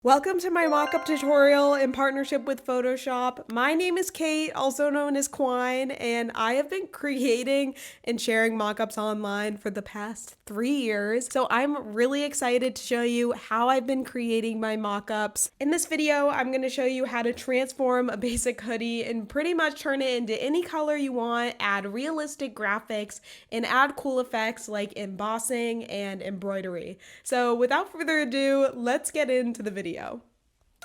Welcome to my mock-up tutorial in partnership with Photoshop. My name is Kate, also known as Quine, and I have been creating and sharing mock-ups online for the past 3 years. So I'm really excited to show you how I've been creating my mock-ups. In this video, I'm going to show you how to transform a basic hoodie and pretty much turn it into any color you want, add realistic graphics, and add cool effects like embossing and embroidery. So without further ado, let's get into the video.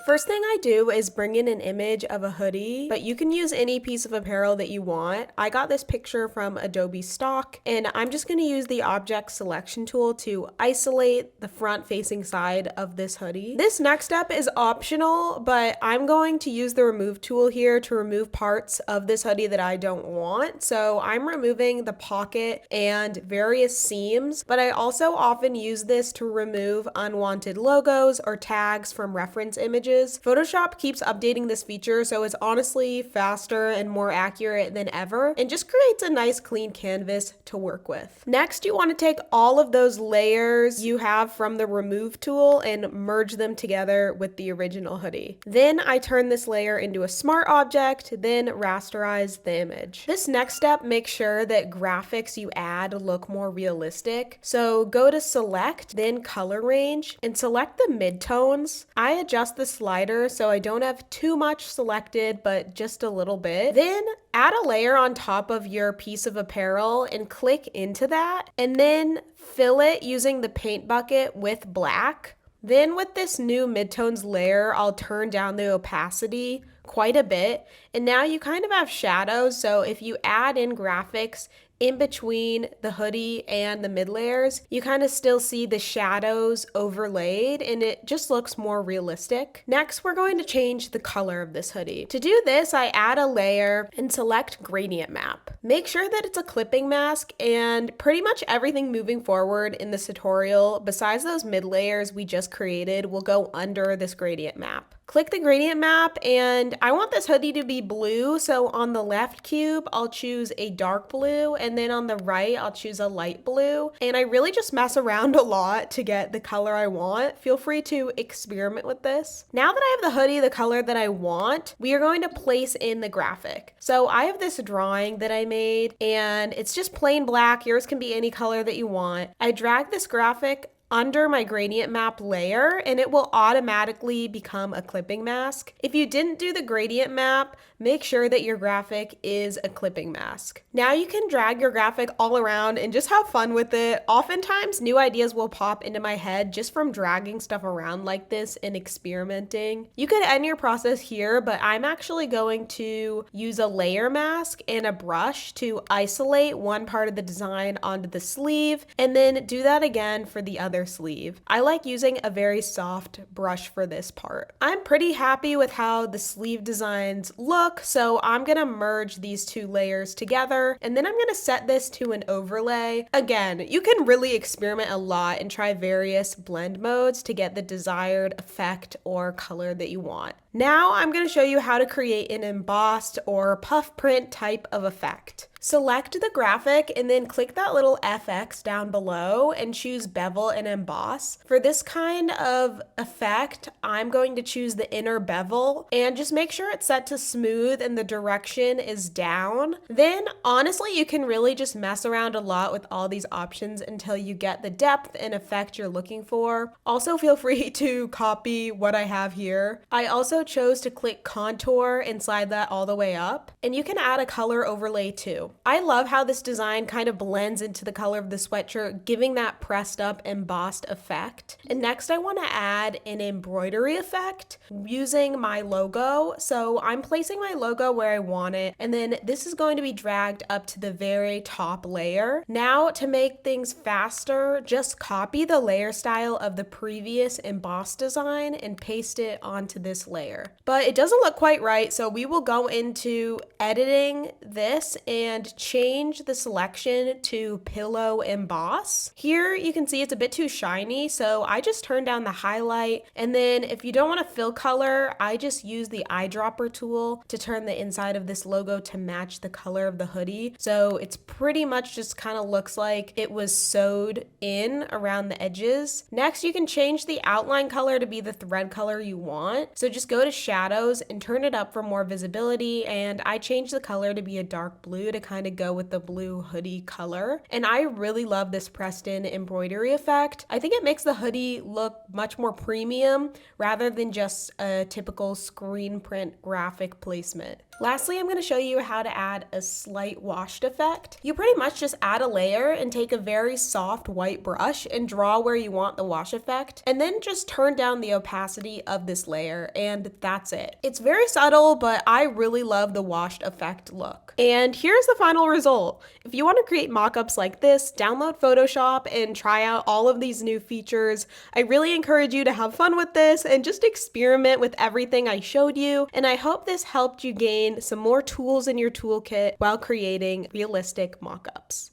First thing I do is bring in an image of a hoodie, but you can use any piece of apparel that you want. I got this picture from Adobe stock, and I'm just going to use the object selection tool to isolate the front facing side of this hoodie. This next step is optional, but I'm going to use the remove tool here to remove parts of this hoodie that I don't want. So I'm removing the pocket and various seams, but I also often use this to remove unwanted logos or tags from reference images. Photoshop keeps updating this feature, so it's honestly faster and more accurate than ever, and just creates a nice clean canvas to work with. Next, you want to take all of those layers you have from the remove tool and merge them together with the original hoodie. Then I turn this layer into a smart object, then rasterize the image. This next step makes sure that graphics you add look more realistic. So go to select, then color range, and select the midtones. I adjust the slider so I don't have too much selected, but just a little bit. Then add a layer on top of your piece of apparel and click into that, and then fill it using the paint bucket with black. Then with this new midtones layer, I'll turn down the opacity quite a bit, and now you kind of have shadows, so if you add in graphics in between the hoodie and the mid layers, you kind of still see the shadows overlaid and it just looks more realistic. Next, we're going to change the color of this hoodie. To do this, I add a layer and select gradient map. Make sure that it's a clipping mask, and pretty much everything moving forward in this tutorial, besides those mid layers we just created, will go under this gradient map. Click the gradient map, and I want this hoodie to be blue, so on the left cube, I'll choose a dark blue, and then on the right, I'll choose a light blue. And I really just mess around a lot to get the color I want. Feel free to experiment with this. Now that I have the hoodie the color that I want, we are going to place in the graphic. So I have this drawing that I made, and it's just plain black. Yours can be any color that you want. I drag this graphic under my gradient map layer, and it will automatically become a clipping mask. If you didn't do the gradient map, make sure that your graphic is a clipping mask. Now you can drag your graphic all around and just have fun with it. Oftentimes new ideas will pop into my head just from dragging stuff around like this and experimenting. You could end your process here, but I'm actually going to use a layer mask and a brush to isolate one part of the design onto the sleeve, and then do that again for the other sleeve. I like using a very soft brush for this part. I'm pretty happy with how the sleeve designs look, so I'm gonna merge these two layers together, and then I'm gonna set this to an overlay. Again, you can really experiment a lot and try various blend modes to get the desired effect or color that you want. Now I'm going to show you how to create an embossed or puff print type of effect. Select the graphic and then click that little FX down below and choose bevel and emboss. For this kind of effect, I'm going to choose the inner bevel and just make sure it's set to smooth and the direction is down. Then honestly, you can really just mess around a lot with all these options until you get the depth and effect you're looking for. Also feel free to copy what I have here. I also chose to click contour and slide that all the way up, and you can add a color overlay too. I love how this design kind of blends into the color of the sweatshirt, giving that pressed up embossed effect. And next I want to add an embroidery effect using my logo. So I'm placing my logo where I want it, and then this is going to be dragged up to the very top layer. Now to make things faster, just copy the layer style of the previous embossed design and paste it onto this layer. But it doesn't look quite right, so we will go into editing this and and change the selection to Pillow Emboss. Here you can see it's a bit too shiny, so I just turned down the highlight. And then if you don't want to fill color, I just use the eyedropper tool to turn the inside of this logo to match the color of the hoodie. So it's pretty much just kind of looks like it was sewed in around the edges. Next, you can change the outline color to be the thread color you want. So just go to shadows and turn it up for more visibility. And I changed the color to be a dark blue to kind of go with the blue hoodie color. And I really love this pressed in embroidery effect. I think it makes the hoodie look much more premium rather than just a typical screen print graphic placement. Lastly, I'm going to show you how to add a slight washed effect. You pretty much just add a layer and take a very soft white brush and draw where you want the wash effect, and then just turn down the opacity of this layer, and that's it. It's very subtle, but I really love the washed effect look. And here's the final result. If you want to create mock-ups like this, download Photoshop and try out all of these new features. I really encourage you to have fun with this and just experiment with everything I showed you, and I hope this helped you gain some more tools in your toolkit while creating realistic mock-ups.